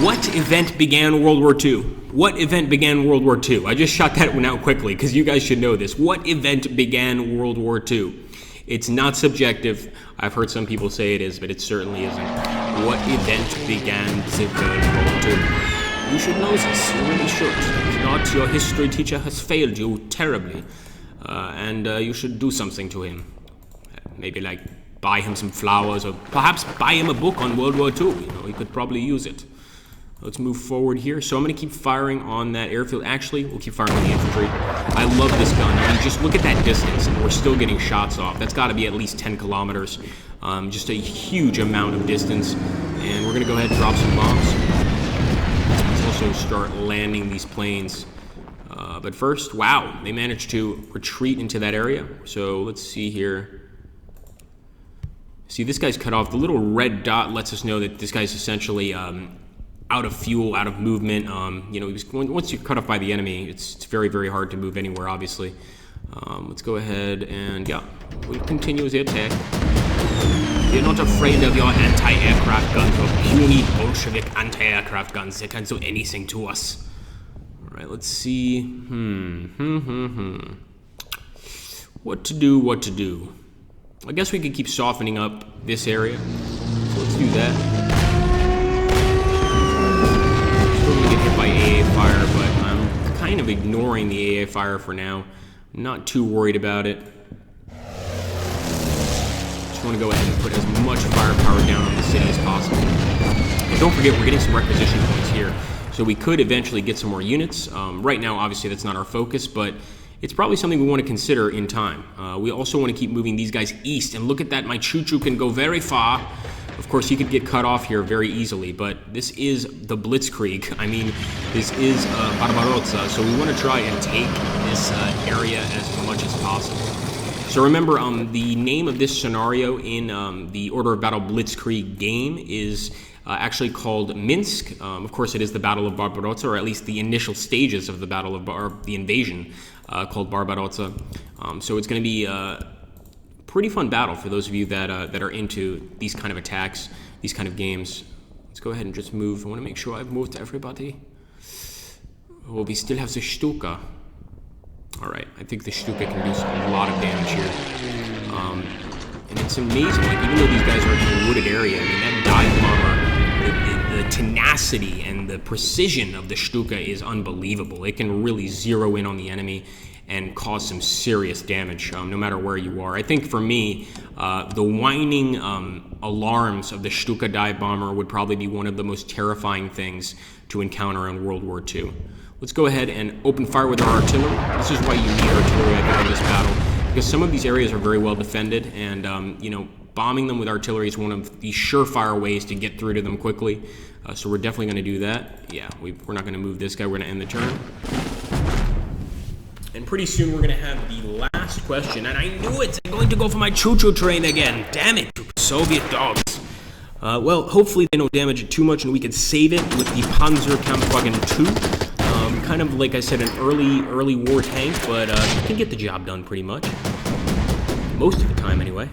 A: What event began World War II? What event began World War II? I just shot that one out quickly because you guys should know this. What event began World War II? It's not subjective. I've heard some people say it is, but it certainly isn't. What event began the World War II? You should know this. You really should. If not, your history teacher has failed you terribly. And you should do something to him. Maybe like buy him some flowers or perhaps buy him a book on World War II. You know, he could probably use it. Let's move forward here. So I'm going to keep firing on that airfield. Actually, we'll keep firing on the infantry. I love this gun. I mean, just look at that distance, and we're still getting shots off. That's got to be at least 10 kilometers. Just a huge amount of distance. And we're going to go ahead and drop some bombs. Let's also start landing these planes. But first, wow, they managed to retreat into that area. So let's see here. See, this guy's cut off. The little red dot lets us know that this guy's essentially out of fuel, out of movement. You know, once you're cut off by the enemy, it's very, very hard to move anywhere, obviously. Let's go ahead and, yeah, we'll continue the attack. We're not afraid of your anti-aircraft guns or puny Bolshevik anti-aircraft guns. They can't do anything to us. All right, let's see. What to do? I guess we could keep softening up this area. So let's do that. Still gonna get hit by AA fire, but I'm kind of ignoring the AA fire for now. Not too worried about it. Just want to go ahead and put as much firepower down on the city as possible. And don't forget, we're getting some requisition points here, so we could eventually get some more units. Right now, obviously, that's not our focus, but it's probably something we want to consider in time. We also want to keep moving these guys east, and look at that, my choo-choo can go very far. Of course, he could get cut off here very easily, but this is the Blitzkrieg. I mean, this is Barbarossa, so we want to try and take this area as much as possible. So remember, the name of this scenario in the Order of Battle Blitzkrieg game is actually called Minsk. Of course, it is the Battle of Barbarossa, or at least the initial stages of the Battle of the invasion called Barbarossa. So it's going to be pretty fun battle for those of you that are into these kind of attacks, these kind of games. Let's go ahead and just move. I want to make sure I've moved everybody. Oh, we still have the Stuka. All right, I think the Stuka can do a lot of damage here. And it's amazing, like, even though these guys are in a wooded area, I mean, that dive bomber, the tenacity and the precision of the Stuka is unbelievable. It can really zero in on the enemy and cause some serious damage, no matter where you are. I think for me, the whining alarms of the Stuka dive bomber would probably be one of the most terrifying things to encounter in World War II. Let's go ahead and open fire with our artillery. This is why you need artillery, I think, in this battle, because some of these areas are very well defended, and you know, bombing them with artillery is one of the surefire ways to get through to them quickly. So we're definitely going to do that. Yeah, we're not going to move this guy. We're going to end the turn. And pretty soon we're going to have the last question. And I knew it! I'm going to go for my choo-choo train again. Damn it, Soviet dogs. Well, hopefully they don't damage it too much and we can save it with the Panzer Kampfwagen 2. Kind of, like I said, an early war tank, but it can get the job done pretty much. Most of the time, anyway.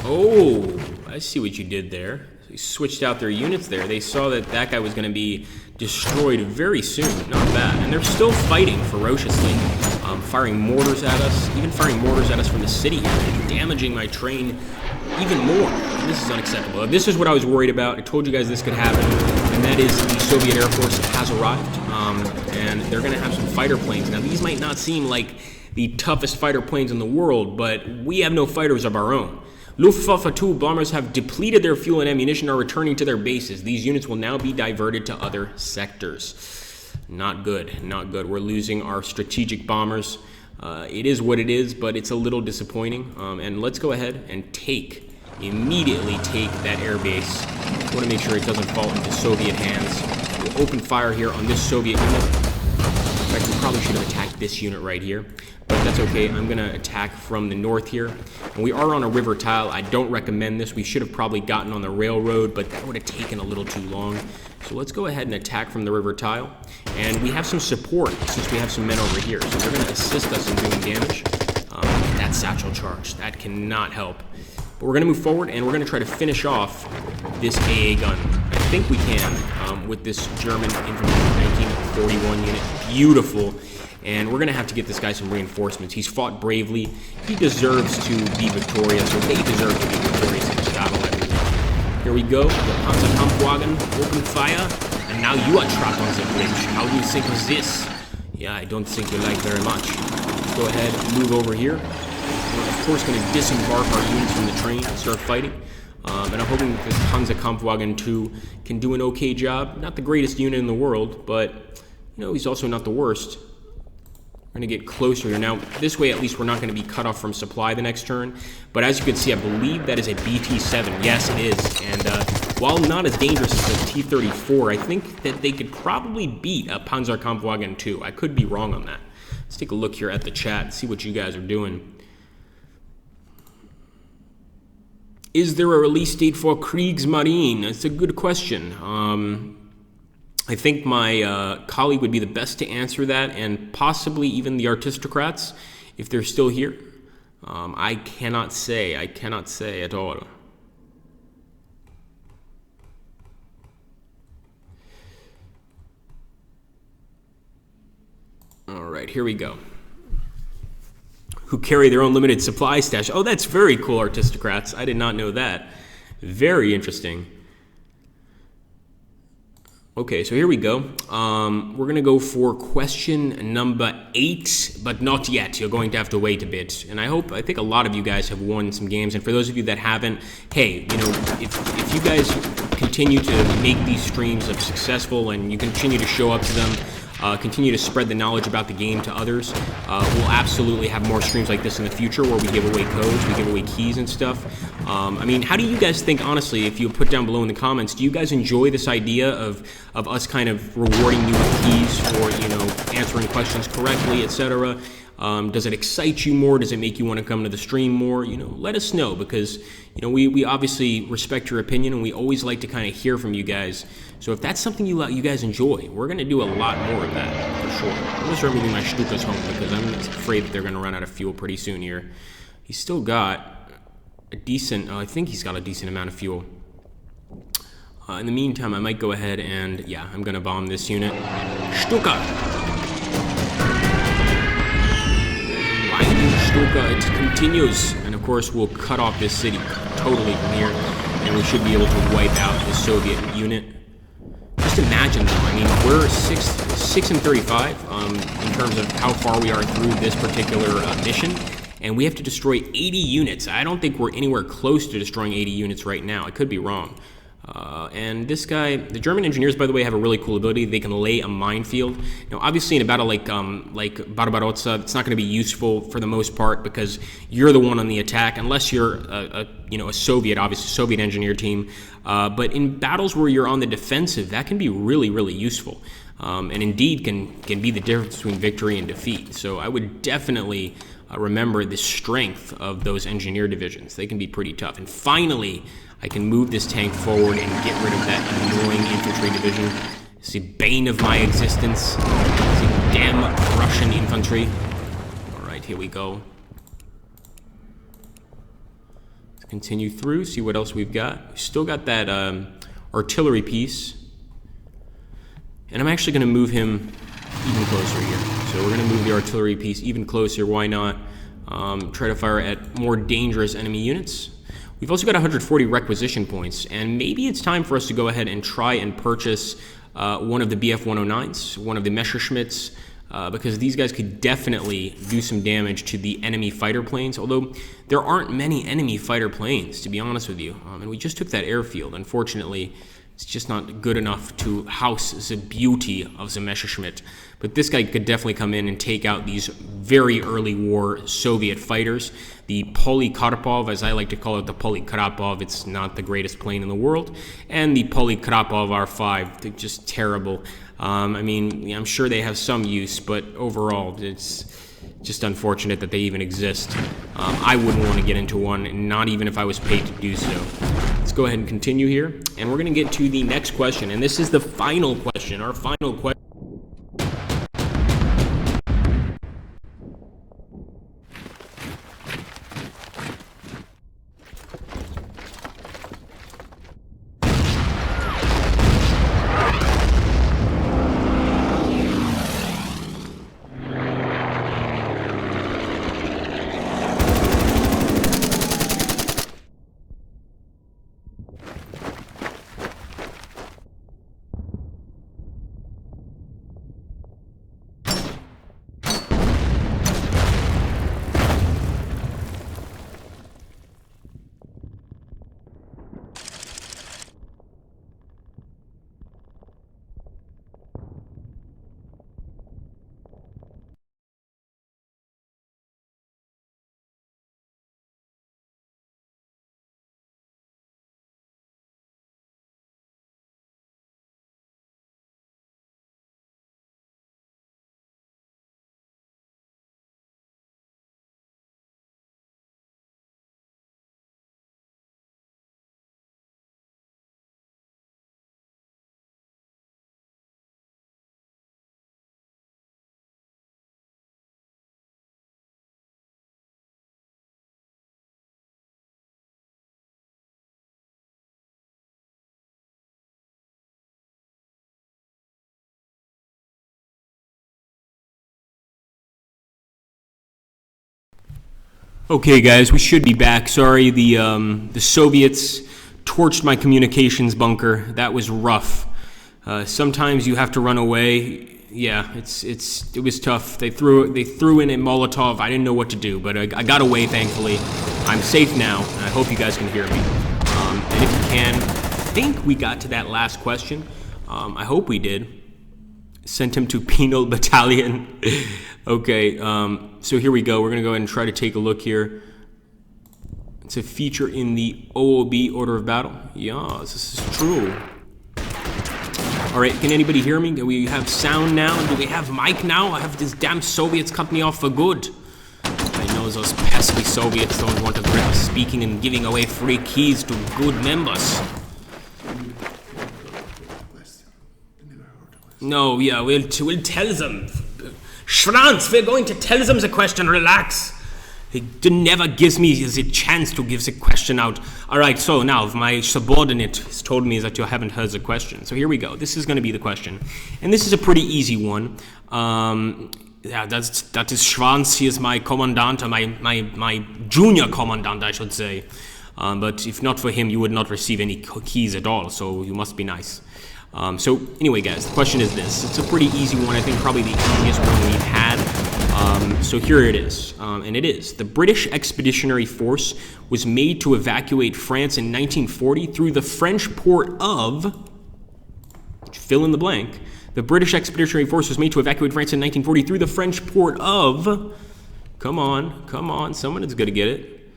A: Oh, I see what you did there. They switched out their units there. They saw that that guy was going to be destroyed very soon. Not bad. And they're still fighting ferociously, firing mortars at us, even firing mortars at us from the city here, and damaging my train even more. This is unacceptable. This is what I was worried about. I told you guys this could happen, and that is the Soviet Air Force has arrived, and they're going to have some fighter planes. Now, these might not seem like the toughest fighter planes in the world, but we have no fighters of our own. Luftwaffe 2 bombers have depleted their fuel and ammunition and are returning to their bases. These units will now be diverted to other sectors. Not good, not good. We're losing our strategic bombers. It is what it is, but it's a little disappointing. And let's go ahead and immediately take that airbase. I want to make sure it doesn't fall into Soviet hands. We'll open fire here on this Soviet unit. In fact, we probably should have attacked this unit right here, but that's okay. I'm going to attack from the north here. And we are on a river tile. I don't recommend this. We should have probably gotten on the railroad, but that would have taken a little too long. So let's go ahead and attack from the river tile. And we have some support since we have some men over here. So they're going to assist us in doing damage. That satchel charge, that cannot help. But we're going to move forward, and we're going to try to finish off this AA gun. I think we can with this German infantry 1941 unit. Beautiful. And we're going to have to get this guy some reinforcements. He's fought bravely. He deserves to be victorious, or they deserve to be victorious in this battle, I believe. Here we go. The Panzer Kampfwagen, open fire. And now you are trapped on the bridge. How do you think of this? Yeah, I don't think you like very much. Let's go ahead and move over here. We're, of course, going to disembark our units from the train and start fighting. And I'm hoping that this Panzer Kampfwagen 2 can do an okay job. Not the greatest unit in the world, but, you know, he's also not the worst. We're going to get closer here. Now, this way, at least, we're not going to be cut off from supply the next turn. But as you can see, I believe that is a BT-7. Yes, it is. And while not as dangerous as the T-34, I think that they could probably beat a Panzer Kampfwagen 2. I could be wrong on that. Let's take a look here at the chat, see what you guys are doing. Is there a release date for Kriegsmarine? That's a good question. I think my colleague would be the best to answer that, and possibly even the Artistocrats, if they're still here. I cannot say at all. All right, here we go. Who carry their own limited supply stash. Oh, that's very cool, Artistocrats. I did not know that. Very interesting. Okay, so here we go. We're going to go for question number 8, but not yet. You're going to have to wait a bit. And I think a lot of you guys have won some games. And for those of you that haven't, hey, if you guys continue to make these streams successful and you continue to show up to them, continue to spread the knowledge about the game to others. We'll absolutely have more streams like this in the future where we give away codes, we give away keys and stuff. I mean, how do you guys think, honestly, if you put down below in the comments, do you guys enjoy this idea of us kind of rewarding you with keys for, answering questions correctly, etc.? Does it excite you more? Does it make you want to come to the stream more? Let us know, because we obviously respect your opinion and we always like to kind of hear from you guys. So if that's something you guys enjoy, we're going to do a lot more of that for sure. I'm going to start moving my Stukas home because I'm afraid that they're going to run out of fuel pretty soon here. He's still got a decent, I think he's got a decent amount of fuel. In the meantime, I might go ahead and, I'm going to bomb this unit. Stuka! It continues, and of course we'll cut off this city totally from here, and we should be able to wipe out the Soviet unit. Just imagine though, I mean, we're 6 and 35 in terms of how far we are through this particular mission, and we have to destroy 80 units. I don't think we're anywhere close to destroying 80 units right now. I could be wrong. And this guy, the German engineers, by the way, have a really cool ability. They can lay a minefield. Now, obviously, in a battle like Barbarossa, it's not going to be useful for the most part because you're the one on the attack, unless you're a Soviet, obviously Soviet engineer team. But in battles where you're on the defensive, that can be really, really useful, and indeed can be the difference between victory and defeat. So I would definitely remember the strength of those engineer divisions. They can be pretty tough. And finally, I can move this tank forward and get rid of that annoying infantry division. It's the bane of my existence. It's the damn Russian infantry. All right, here we go. Let's continue through, see what else we've got. We've still got that artillery piece. And I'm actually going to move him even closer here. So we're going to move the artillery piece even closer. Why not? Try to fire at more dangerous enemy units. We've also got 140 requisition points, and maybe it's time for us to go ahead and try and purchase one of the BF-109s, one of the Messerschmitts, because these guys could definitely do some damage to the enemy fighter planes, although there aren't many enemy fighter planes, to be honest with you. And we just took that airfield. Unfortunately, it's just not good enough to house the beauty of the Messerschmitt. But this guy could definitely come in and take out these very early war Soviet fighters. The Polikarpov, as I like to call it, the Polikarpov, it's not the greatest plane in the world. And the Polikarpov R5, they're just terrible. I mean, I'm sure they have some use, but overall, it's just unfortunate that they even exist. I wouldn't want to get into one, not even if I was paid to do so. Let's go ahead and continue here, and we're going to get to the next question, and this is the final question, our final question. Okay, guys, we should be back. Sorry, the Soviets torched my communications bunker. That was rough. Sometimes you have to run away. Yeah, it was tough. They threw in a Molotov. I didn't know what to do, but I got away, thankfully. I'm safe now, and I hope you guys can hear me. And if you can, I think we got to that last question. I hope we did. Sent him to penal battalion. Okay, so here we go. We're going to go ahead and try to take a look here. It's a feature in the OOB order of battle. Yes, this is true. All right, can anybody hear me? Do we have sound now? Do we have mic now? I have this damn Soviets cut me off for good. I know those pesky Soviets don't want to grip us speaking and giving away free keys to good members. No, yeah, we'll tell them. Schwanz, we're going to tell them the question. Relax. He never gives me the chance to give the question out. All right, so now my subordinate has told me that you haven't heard the question. So here we go. This is going to be the question. And this is a pretty easy one. Yeah, that is Schwanz. He is my commandant, my junior commandant, I should say. But if not for him, you would not receive any keys at all. So you must be nice. So anyway, guys, the question is this. It's a pretty easy one. I think probably the easiest one we've had. So here it is, and it is. The British Expeditionary Force was made to evacuate France in 1940 through the French port of... Fill in the blank. The British Expeditionary Force was made to evacuate France in 1940 through the French port of... Come on, someone is going to get it.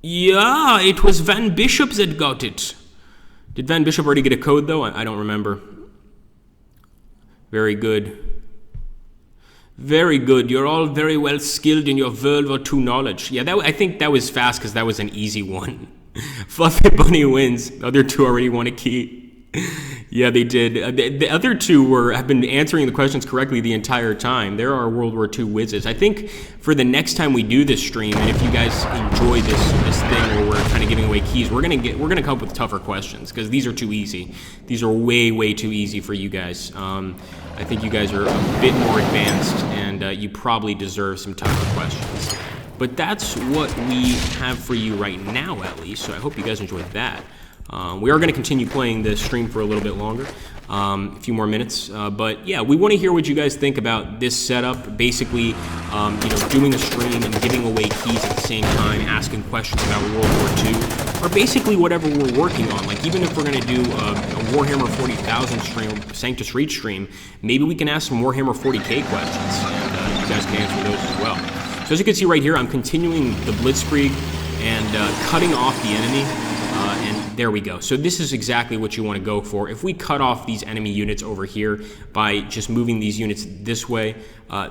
A: Yeah, it was Van Bishop that got it. Did Van Bishop already get a code, though? I don't remember. Very good. Very good. You're all very well skilled in your World War II knowledge. Yeah, I think that was fast because that was an easy one. Fluffy Bunny wins. The other two already won a key. Yeah, they did. The other two have been answering the questions correctly the entire time. There are World War II whizzes. I think for the next time we do this stream, and if you guys enjoy this thing where we're kind of giving away keys, we're gonna come up with tougher questions because these are too easy. These are way too easy for you guys. I think you guys are a bit more advanced, and you probably deserve some tougher questions. But that's what we have for you right now, at least. So I hope you guys enjoyed that. We are going to continue playing this stream for a little bit longer, a few more minutes. But yeah, we want to hear what you guys think about this setup. Basically, doing a stream and giving away keys at the same time, asking questions about World War II, or basically whatever we're working on. Like even if we're going to do a Warhammer 40,000 stream, Sanctus Reach stream, maybe we can ask some Warhammer 40k questions, and you guys can answer those as well. So as you can see right here, I'm continuing the Blitzkrieg and cutting off the enemy. And there we go. So this is exactly what you want to go for. If we cut off these enemy units over here by just moving these units this way,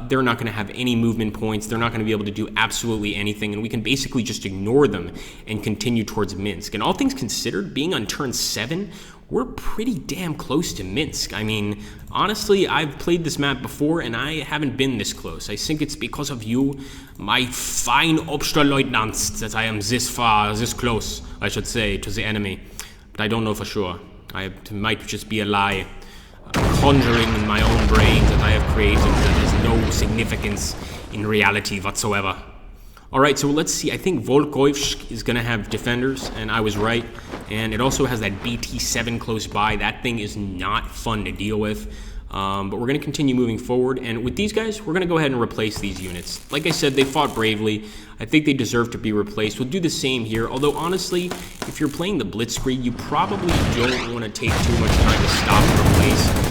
A: they're not going to have any movement points. They're not going to be able to do absolutely anything, and we can basically just ignore them and continue towards Minsk. And all things considered, being on turn 7, we're pretty damn close to Minsk. I mean, honestly, I've played this map before, and I haven't been this close. I think it's because of you, my fine Oberstleutnants, that I am this close, I should say, to the enemy. But I don't know for sure. It might just be a lie. Conjuring in my own brain that I have created that has no significance in reality whatsoever. Alright, so let's see. I think Volkovsk is going to have defenders, and I was right. And it also has that BT-7 close by. That thing is not fun to deal with. But we're going to continue moving forward. And with these guys, we're going to go ahead and replace these units. Like I said, they fought bravely. I think they deserve to be replaced. We'll do the same here. Although, honestly, if you're playing the Blitzkrieg, you probably don't want to take too much time to stop and replace.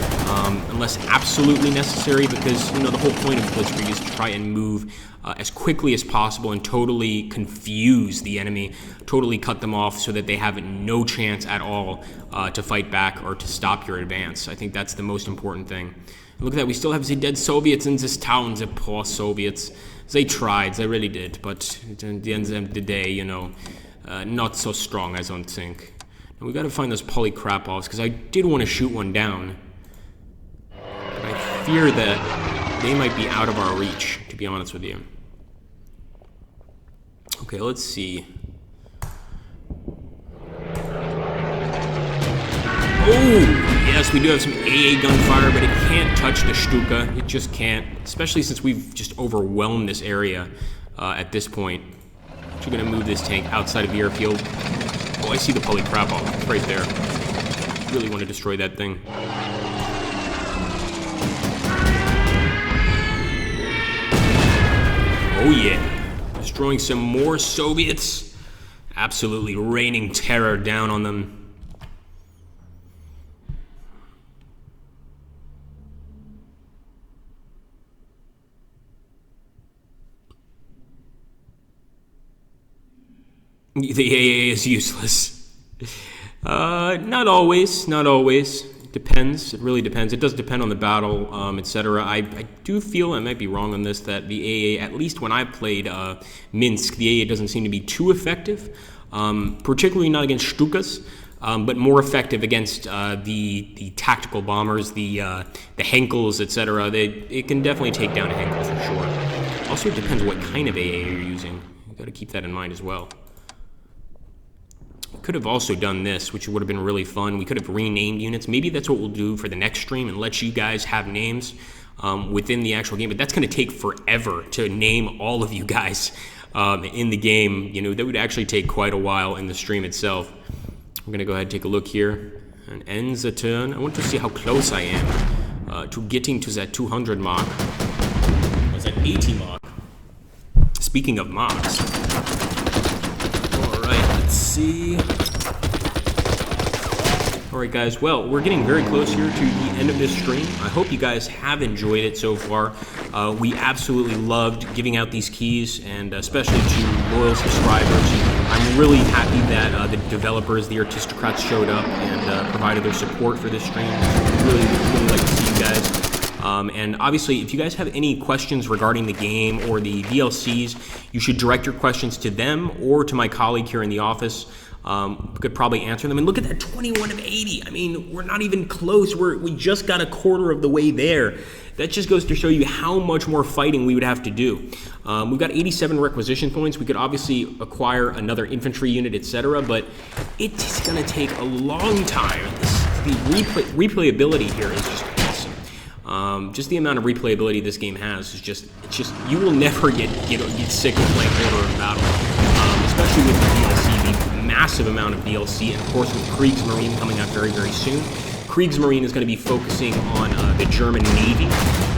A: Unless absolutely necessary, because the whole point of Blitzkrieg is to try and move as quickly as possible and totally confuse the enemy, totally cut them off so that they have no chance at all to fight back or to stop your advance. I think that's the most important thing. Look at that, we still have the dead Soviets in this town, the poor Soviets. They tried, they really did, but at the end of the day, not so strong, I don't think. And we got to find those polycrap-offs, because I did want to shoot one down. I fear that they might be out of our reach, to be honest with you. Okay, let's see. Oh, yes, we do have some AA gunfire, but it can't touch the Stuka. It just can't, especially since we've just overwhelmed this area at this point. Actually going to move this tank outside of the airfield. Oh, I see the holy crap ball right there. Really want to destroy that thing. Oh yeah, destroying some more Soviets. Absolutely raining terror down on them. The AA is useless. Not always, not always. Depends, it really depends. It does depend on the battle, etc. I do feel, I might be wrong on this, that the AA, at least when I played Minsk, the AA doesn't seem to be too effective, particularly not against Stukas, but more effective against the tactical bombers, the Henkels, etc. It can definitely take down a Henkel for sure. Also, it depends what kind of AA you're using. You've got to keep that in mind as well. Could have also done this, which would have been really fun. We could have renamed units. Maybe that's what we'll do for the next stream and let you guys have names within the actual game. But that's going to take forever to name all of you guys in the game. You know, that would actually take quite a while in the stream itself. I'm going to go ahead and take a look here. And ends the turn. I want to see how close I am to getting to that 200 mark. Was that 80 mark? Speaking of marks. Let's see. Alright guys, well, we're getting very close here to the end of this stream. I hope you guys have enjoyed it so far. We absolutely loved giving out these keys, and especially to loyal subscribers. I'm really happy that the developers, the Aristocrats, showed up and provided their support for this stream. Really, really like to see you guys. And obviously, if you guys have any questions regarding the game or the DLCs, you should direct your questions to them or to my colleague here in the office. Could probably answer them. And look at that, 21 of 80. I mean, we're not even close. We just got a quarter of the way there. That just goes to show you how much more fighting we would have to do. We've got 87 requisition points. We could obviously acquire another infantry unit, etc. But it's going to take a long time. The replayability here is just awesome. Just the amount of replayability this game has is just you will never get sick of playing Order of Battle, especially with the DLC, the massive amount of DLC, and of course with Kriegsmarine coming out very, very soon. Kriegsmarine is going to be focusing on the German Navy,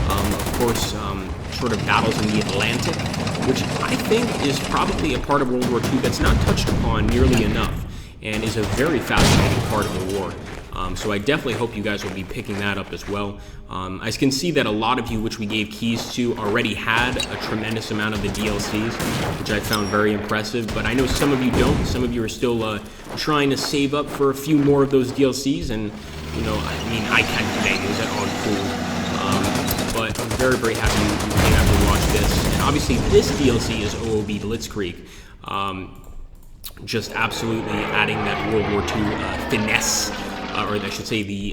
A: of course, sort of battles in the Atlantic, which I think is probably a part of World War II that's not touched upon nearly enough, and is a very fascinating part of the war. So I definitely hope you guys will be picking that up as well. I can see that a lot of you, which we gave keys to, already had a tremendous amount of the DLCs, which I found very impressive, but I know some of you don't. Some of you are still trying to save up for a few more of those DLCs, and you know, I mean, I can't blame you, that aren't cool. But I'm very, very happy you came out to watch this. And obviously this DLC is OOB Blitzkrieg. Just absolutely adding that World War II finesse, or I should say the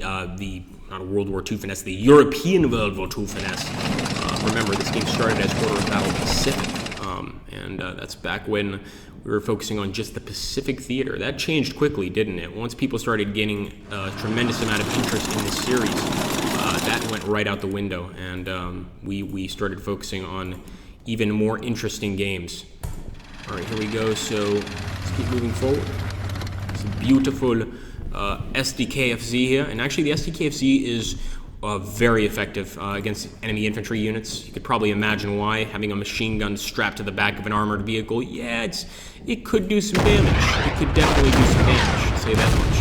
A: not a World War II finesse, the European World War II finesse. Remember, this game started as Order of Battle Pacific, and that's back when we were focusing on just the Pacific theater. That changed quickly, didn't it? Once people started getting a tremendous amount of interest in this series, that went right out the window, and we started focusing on even more interesting games. All right, here we go. So let's keep moving forward. It's a beautiful SDKFZ here, and actually the SDKFZ is very effective against enemy infantry units. You could probably imagine why. Having a machine gun strapped to the back of an armored vehicle, yeah, it could do some damage. It could definitely do some damage, I'll say that much.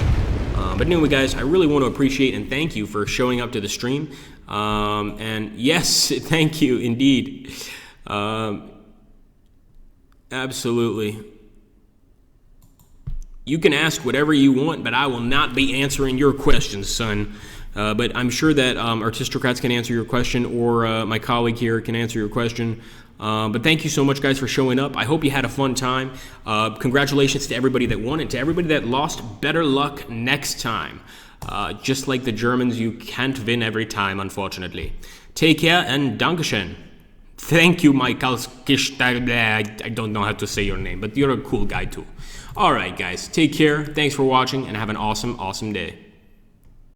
A: But anyway, guys, I really want to appreciate and thank you for showing up to the stream. And yes, thank you indeed. Absolutely. You can ask whatever you want, but I will not be answering your questions, son. But I'm sure that Aristocrats can answer your question, or my colleague here can answer your question. But thank you so much, guys, for showing up. I hope you had a fun time. Congratulations to everybody that won, and to everybody that lost, better luck next time. Just like the Germans, you can't win every time, unfortunately. Take care, and Dankeschön. Thank you, Michael. I don't know how to say your name, but you're a cool guy, too. All right, guys, take care. Thanks for watching, and have an awesome, awesome day.